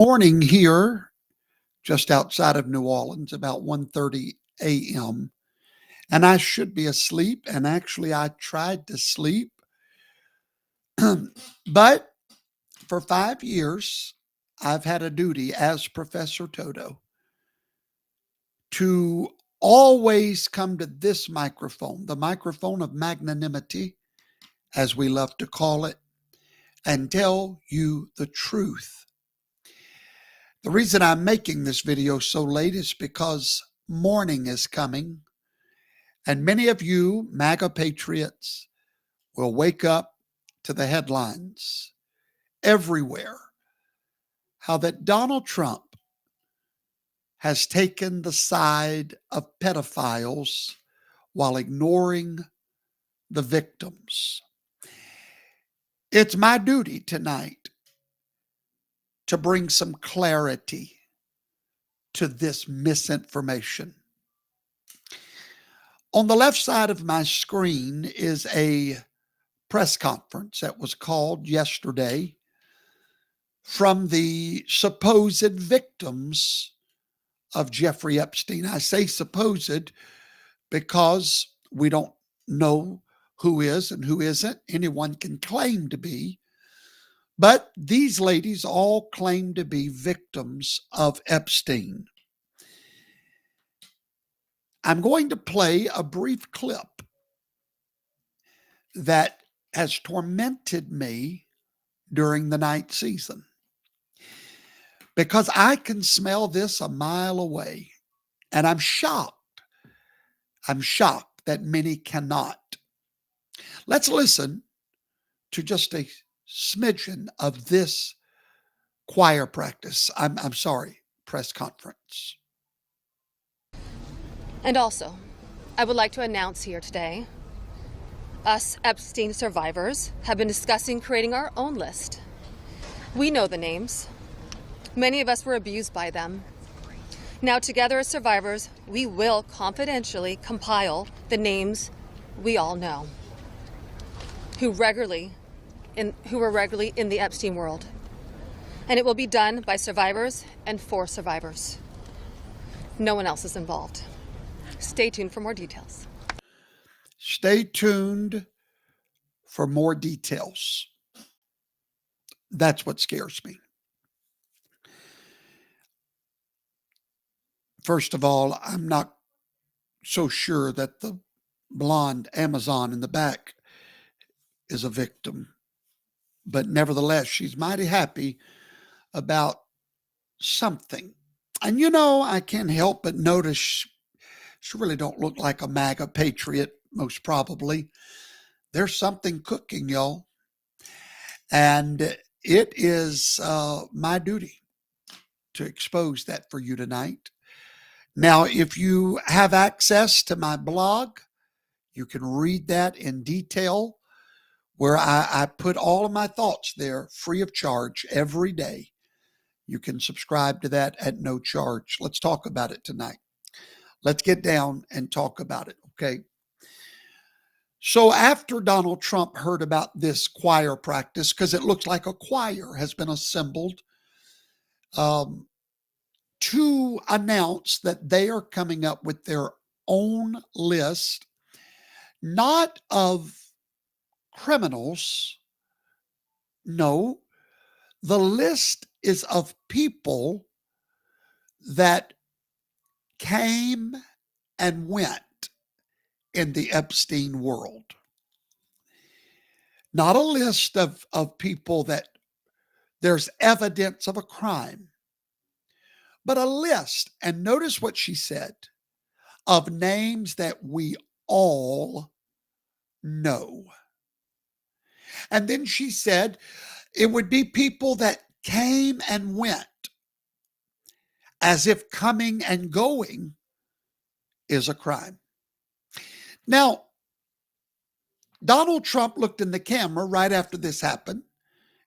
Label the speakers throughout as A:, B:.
A: Morning here, just outside of New Orleans, about 1:30 a.m. And I should be asleep. And actually, I tried to sleep. But for 5 years, I've had a duty as Professor Toto to always come to this microphone, the microphone of magnanimity, as we love to call it, and tell you the truth. The reason I'm making this video so late is because morning is coming, and many of you MAGA patriots will wake up to the headlines everywhere how that Donald Trump has taken the side of pedophiles while ignoring the victims. It's my duty tonight to bring some clarity to this misinformation. On the left side of my screen is a press conference that was called yesterday from the supposed victims of Jeffrey Epstein. I say supposed because we don't know who is and who isn't. Anyone can claim to be. But these ladies all claim to be victims of Epstein. I'm going to play a brief clip that has tormented me during the night season because I can smell this a mile away. And I'm shocked. I'm shocked that many cannot. Let's listen to just a smidgen of this choir practice. I'm sorry, press conference.
B: And also, I would like to announce here today, us Epstein survivors have been discussing creating our own list. We know the names. Many of us were abused by them. Now, together as survivors, we will confidentially compile the names we all know who were regularly in the Epstein world. And it will be done by survivors and for survivors. No one else is involved. Stay tuned for more details.
A: Stay tuned for more details. That's what scares me. First of all, I'm not so sure that the blonde Amazon in the back is a victim. But nevertheless, she's mighty happy about something. And I can't help but notice she really don't look like a MAGA patriot, most probably. There's something cooking, y'all. And it is my duty to expose that for you tonight. Now, if you have access to my blog, you can read that in detail, where I put all of my thoughts there free of charge every day. You can subscribe to that at no charge. Let's talk about it tonight. Let's get down and talk about it, okay? So after Donald Trump heard about this choir practice, because it looks like a choir has been assembled to announce that they are coming up with their own list, not of criminals. No, the list is of people that came and went in the Epstein world. Not a list of people that there's evidence of a crime, but a list. And notice what she said, of names that we all know. And then she said it would be people that came and went, as if coming and going is a crime. Now, Donald Trump looked in the camera right after this happened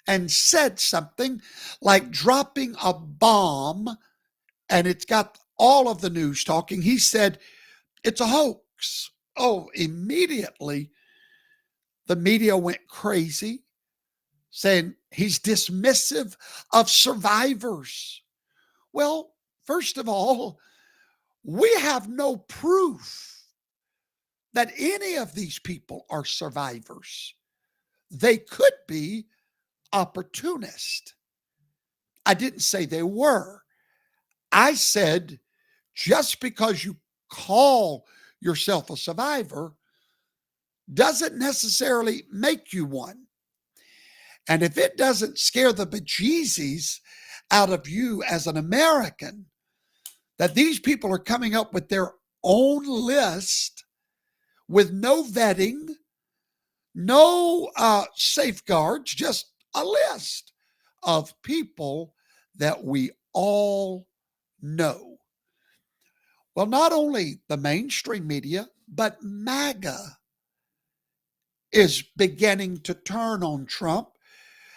A: and said something like dropping a bomb, and it's got all of the news talking. He said, it's a hoax. Oh, immediately the media went crazy. saying he's dismissive of survivors. Well, first of all, we have no proof that any of these people are survivors. They could be opportunists. I didn't say they were. I said just because you call yourself a survivor doesn't necessarily make you one. And if it doesn't scare the bejesus out of you as an American, that these people are coming up with their own list with no vetting, no safeguards, just a list of people that we all know. Well, not only the mainstream media, but MAGA is beginning to turn on Trump.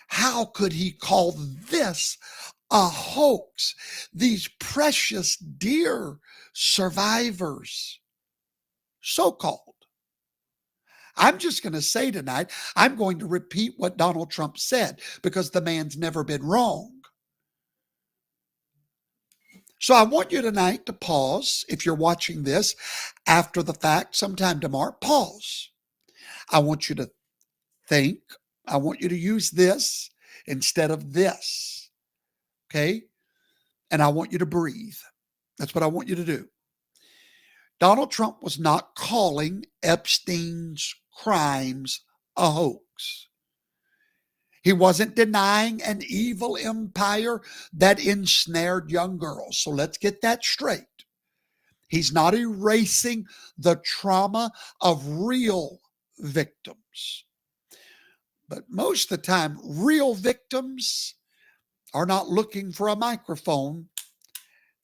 A: How could he call this a hoax? These precious, dear survivors, so called. I'm just going to say tonight, I'm going to repeat what Donald Trump said because the man's never been wrong. So I want you tonight to pause. If you're watching this after the fact, sometime tomorrow, pause. I want you to think. I want you to use this instead of this. Okay? And I want you to breathe. That's what I want you to do. Donald Trump was not calling Epstein's crimes a hoax. He wasn't denying an evil empire that ensnared young girls. So let's get that straight. He's not erasing the trauma of real victims. But most of the time, real victims are not looking for a microphone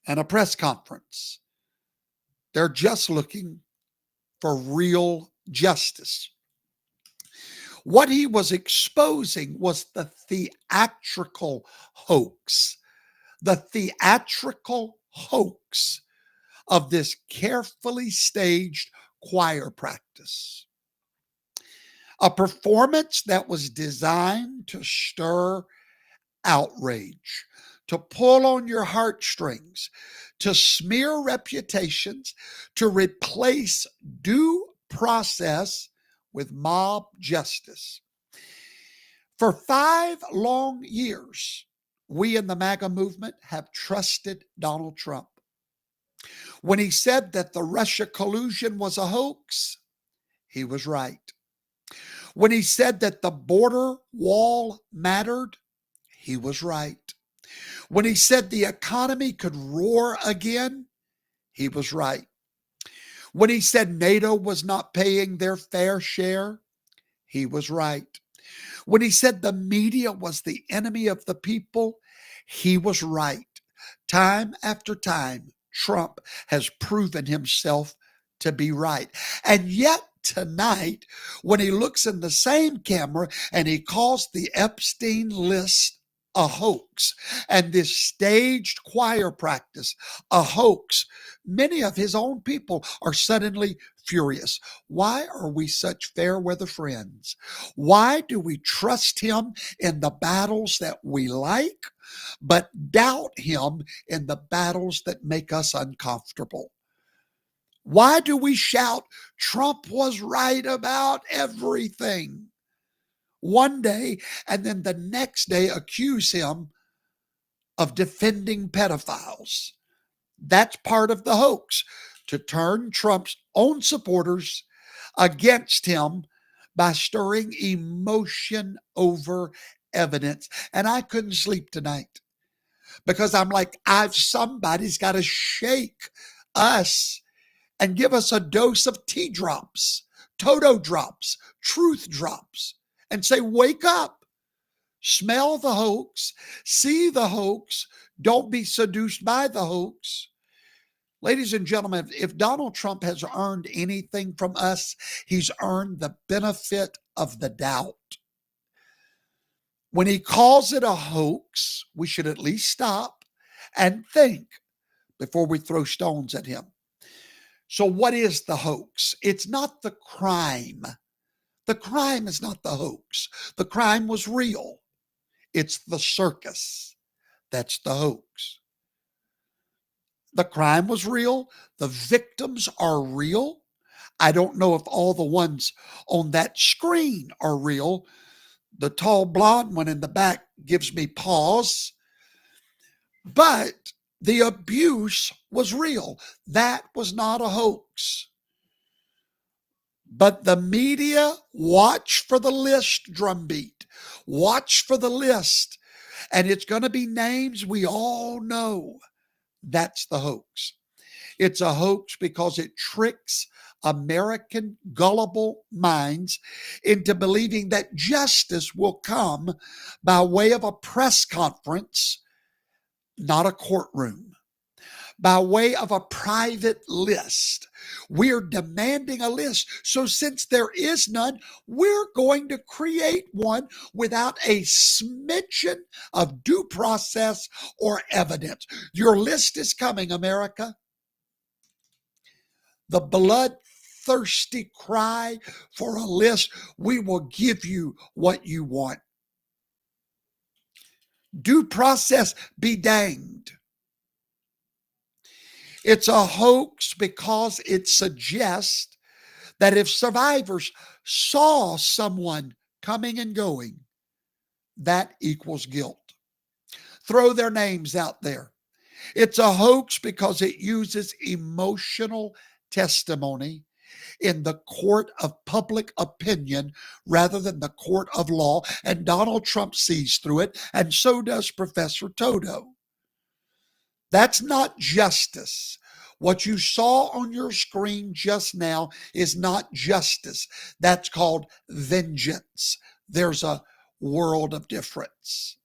A: and a press conference. They're just looking for real justice. What he was exposing was the theatrical hoax, of this carefully staged choir practice. A performance that was designed to stir outrage, to pull on your heartstrings, to smear reputations, to replace due process with mob justice. For 5 long years, we in the MAGA movement have trusted Donald Trump. When he said that the Russia collusion was a hoax, he was right. When he said that the border wall mattered, he was right. When he said the economy could roar again, he was right. When he said NATO was not paying their fair share, he was right. When he said the media was the enemy of the people, he was right. Time after time, Trump has proven himself to be right. And yet tonight, when he looks in the same camera and he calls the Epstein list a hoax and this staged choir practice a hoax, many of his own people are suddenly furious. Why are we such fair weather friends? Why do we trust him in the battles that we like, but doubt him in the battles that make us uncomfortable? Why do we shout, Trump was right about everything, one day, and then the next day accuse him of defending pedophiles? That's part of the hoax, to turn Trump's own supporters against him by stirring emotion over evidence. And I couldn't sleep tonight because I'm like, somebody's got to shake us and give us a dose of tea drops, TOTO drops, truth drops, and say, wake up, smell the hoax, see the hoax, don't be seduced by the hoax. Ladies and gentlemen, if Donald Trump has earned anything from us, he's earned the benefit of the doubt. When he calls it a hoax, we should at least stop and think before we throw stones at him. So what is the hoax? It's not the crime. The crime is not the hoax. The crime was real. It's the circus. That's the hoax. The crime was real. The victims are real. I don't know if all the ones on that screen are real. The tall blonde one in the back gives me pause, but the abuse was real. That was not a hoax. But the media, watch for the list drumbeat. Watch for the list. And it's going to be names we all know. That's the hoax. It's a hoax because it tricks American gullible minds into believing that justice will come by way of a press conference, not a courtroom, by way of a private list. We're demanding a list. So since there is none, we're going to create one without a smidgen of due process or evidence. Your list is coming, America. The bloodthirsty cry for a list. We will give you what you want. Due process be danged. It's a hoax because it suggests that if survivors saw someone coming and going, that equals guilt. Throw their names out there. It's a hoax because it uses emotional testimony in the court of public opinion rather than the court of law. And Donald Trump sees through it, and so does Professor TOTO. That's not justice. What you saw on your screen just now is not justice. That's called vengeance. There's a world of difference.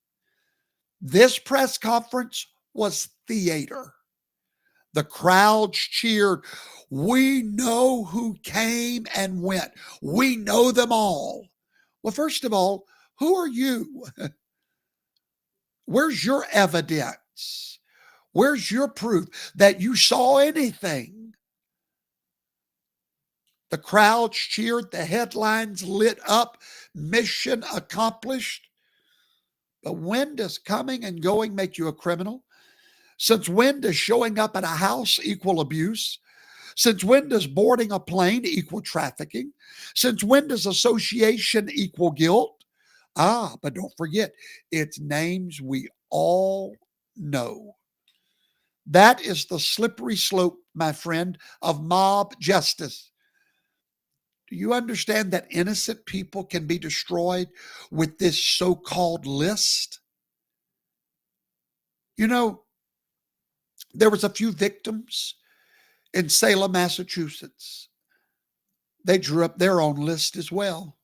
A: This press conference was theater. The crowds cheered. We know who came and went. We know them all. Well, first of all, who are you? Where's your evidence? Where's your proof that you saw anything? The crowds cheered, the headlines lit up, mission accomplished. But when does coming and going make you a criminal? Since when does showing up at a house equal abuse? Since when does boarding a plane equal trafficking? Since when does association equal guilt? But don't forget, it's names we all know. That is the slippery slope, my friend, of mob justice. Do you understand that innocent people can be destroyed with this so-called list? You know, there was a few victims in Salem, Massachusetts. They drew up their own list as well.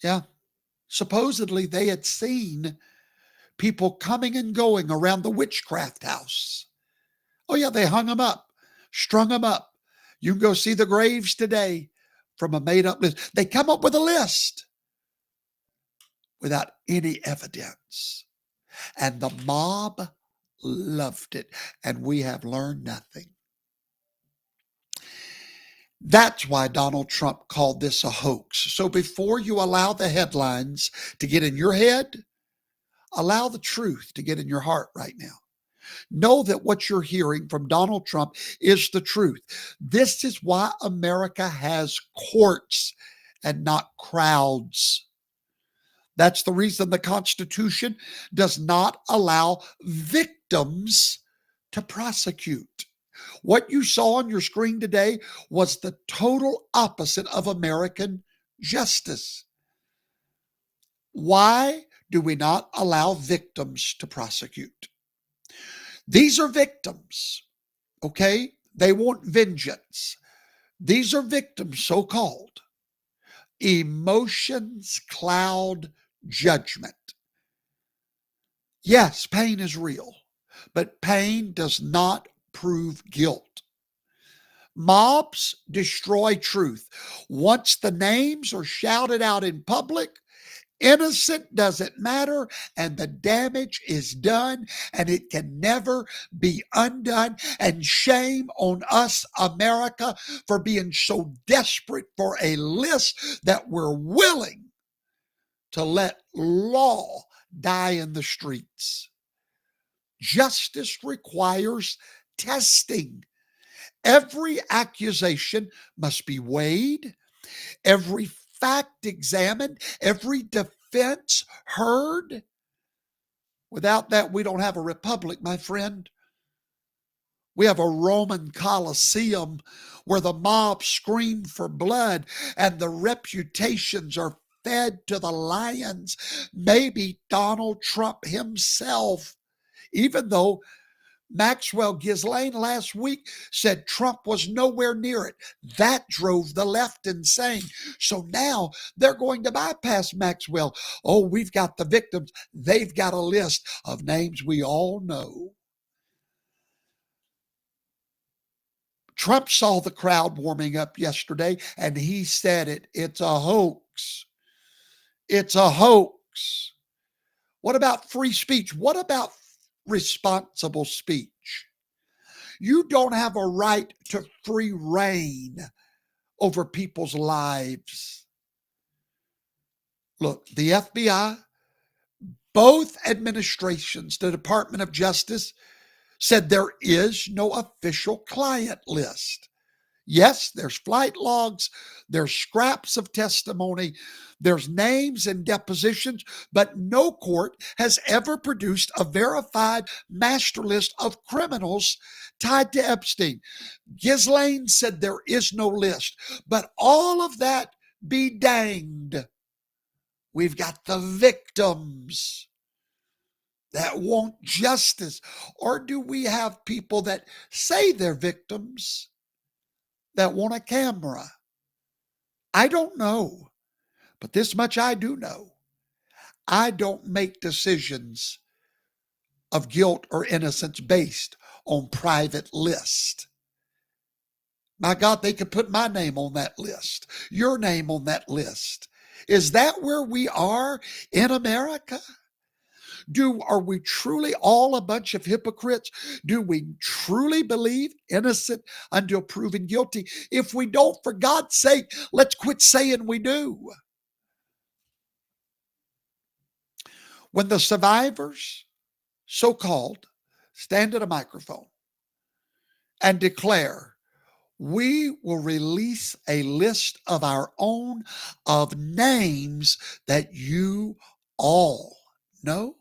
A: Yeah. Supposedly they had seen people coming and going around the witchcraft house. Oh, yeah, they hung them up, strung them up. You can go see the graves today from a made up list. They come up with a list without any evidence. And the mob loved it. And we have learned nothing. That's why Donald Trump called this a hoax. So before you allow the headlines to get in your head, allow the truth to get in your heart right now. Know that what you're hearing from Donald Trump is the truth. This is why America has courts and not crowds. That's the reason the Constitution does not allow victims to prosecute. What you saw on your screen today was the total opposite of American justice. Why do we not allow victims to prosecute? These are victims, okay? They want vengeance. These are victims, so-called. Emotions cloud judgment. Yes, pain is real, but pain does not prove guilt. Mobs destroy truth. Once the names are shouted out in public, innocent doesn't matter, and the damage is done, and it can never be undone. And shame on us, America, for being so desperate for a list that we're willing to let law die in the streets. Justice requires testing. Every accusation must be weighed, every fact examined, every defense heard. Without that, we don't have a republic, my friend. We have a Roman Colosseum where the mob screamed for blood and the reputations are fed to the lions. Maybe Donald Trump himself, even though Maxwell Ghislaine last week said Trump was nowhere near it. That drove the left insane. So now they're going to bypass Maxwell. Oh, we've got the victims. They've got a list of names we all know. Trump saw the crowd warming up yesterday and he said it. It's a hoax. It's a hoax. What about free speech? What about responsible speech? You don't have a right to free reign over people's lives. Look, the FBI, both administrations, the Department of Justice, said there is no official client list. Yes, there's flight logs, there's scraps of testimony, there's names and depositions, but no court has ever produced a verified master list of criminals tied to Epstein. Ghislaine said there is no list, but all of that be danged. We've got the victims that want justice. Or do we have people that say they're victims that want a camera? I don't know, but this much I do know. I don't make decisions of guilt or innocence based on private list. My God, they could put my name on that list, your name on that list. Is that where we are in America? Are we truly all a bunch of hypocrites? Do we truly believe innocent until proven guilty? If we don't, for God's sake, let's quit saying we do. When the survivors, so-called, stand at a microphone and declare, we will release a list of our own of names that you all know.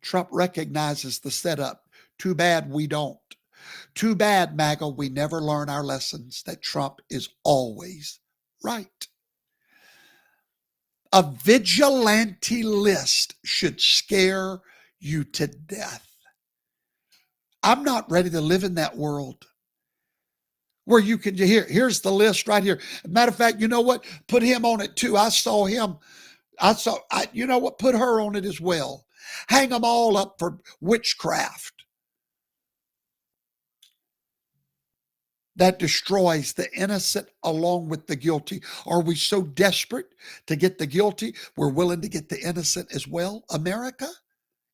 A: Trump recognizes the setup. Too bad we don't. Too bad, MAGA, we never learn our lessons that Trump is always right. A vigilante list should scare you to death. I'm not ready to live in that world where you can here's the list right here. Matter of fact, you know what? Put him on it too. I saw him. You know what? Put her on it as well. Hang them all up for witchcraft that destroys the innocent along with the guilty. Are we so desperate to get the guilty, we're willing to get the innocent as well? America?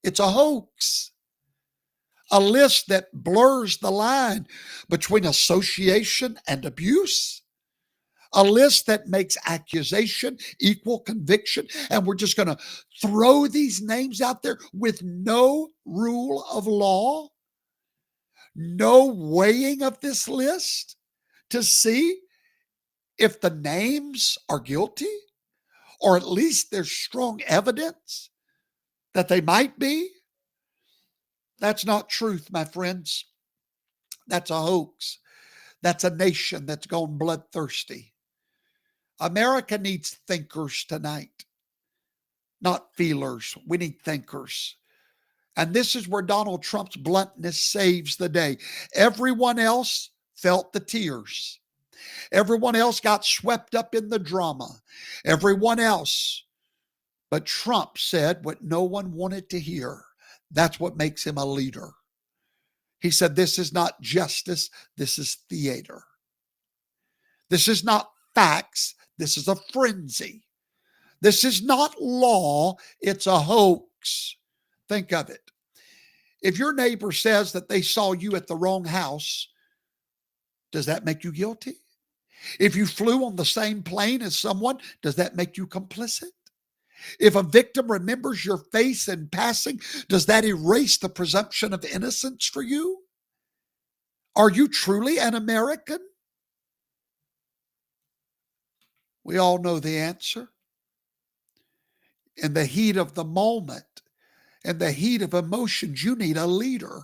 A: It's a hoax. A list that blurs the line between association and abuse. A list that makes accusation equal conviction. And we're just going to throw these names out there with no rule of law, no weighing of this list to see if the names are guilty, or at least there's strong evidence that they might be. That's not truth, my friends. That's a hoax. That's a nation that's gone bloodthirsty. America needs thinkers tonight, not feelers. We need thinkers. And this is where Donald Trump's bluntness saves the day. Everyone else felt the tears. Everyone else got swept up in the drama. Everyone else. But Trump said what no one wanted to hear. That's what makes him a leader. He said, this is not justice. This is theater. This is not facts. This is a frenzy. This is not law. It's a hoax. Think of it. If your neighbor says that they saw you at the wrong house, does that make you guilty? If you flew on the same plane as someone, does that make you complicit? If a victim remembers your face in passing, does that erase the presumption of innocence for you? Are you truly an American? We all know the answer. In the heat of the moment, in the heat of emotions, you need a leader.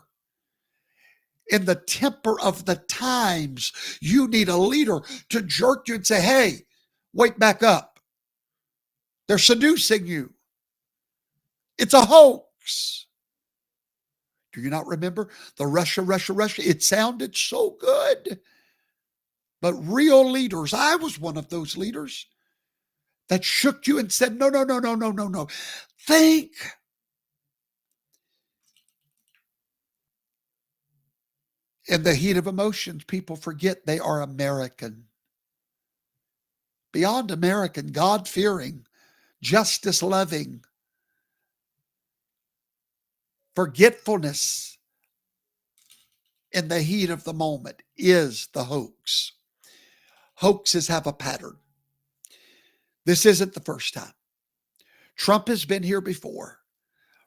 A: In the temper of the times, you need a leader to jerk you and say, hey, wake back up. They're seducing you. It's a hoax. Do you not remember the Russia, Russia, Russia? It sounded so good. But real leaders, I was one of those leaders that shook you and said, no, no, no, no, no, no, no. Think. In the heat of emotions, people forget they are American. Beyond American, God-fearing, justice-loving, forgetfulness in the heat of the moment is the hoax. Hoaxes have a pattern. This isn't the first time. Trump has been here before.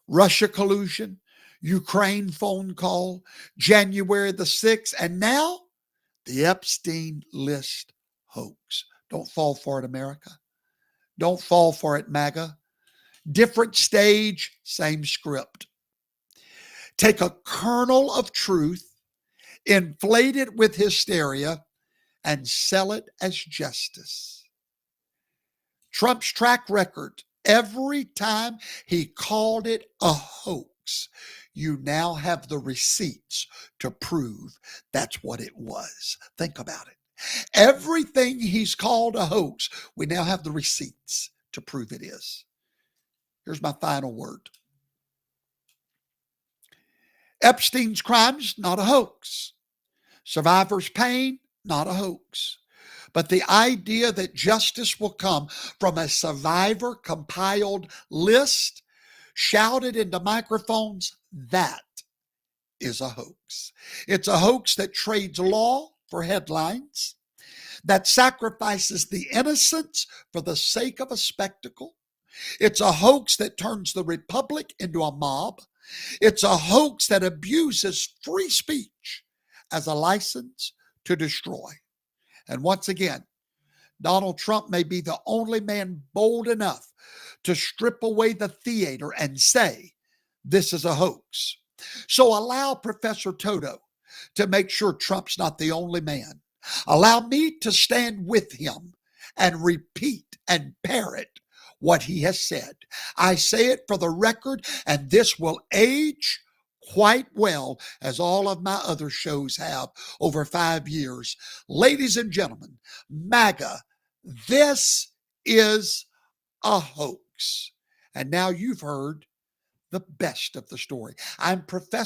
A: Russia collusion, Ukraine phone call, January the 6th, and now the Epstein list hoax. Don't fall for it, America. Don't fall for it, MAGA. Different stage, same script. Take a kernel of truth, inflate it with hysteria, and sell it as justice. Trump's track record, every time he called it a hoax, you now have the receipts to prove that's what it was. Think about it. Everything he's called a hoax, we now have the receipts to prove it is. Here's my final word. Epstein's crimes, not a hoax. Survivor's pain, not a hoax. But the idea that justice will come from a survivor compiled list shouted into microphones, that is a hoax. It's a hoax that trades law for headlines, that sacrifices the innocents for the sake of a spectacle. It's a hoax that turns the republic into a mob. It's a hoax that abuses free speech as a license to destroy. And once again, Donald Trump may be the only man bold enough to strip away the theater and say, this is a hoax. So allow Professor Toto to make sure Trump's not the only man. Allow me to stand with him and repeat and parrot what he has said. I say it for the record, and this will age quite well, as all of my other shows have over 5 years. Ladies and gentlemen, MAGA, this is a hoax. And now you've heard the best of the story. I'm Professor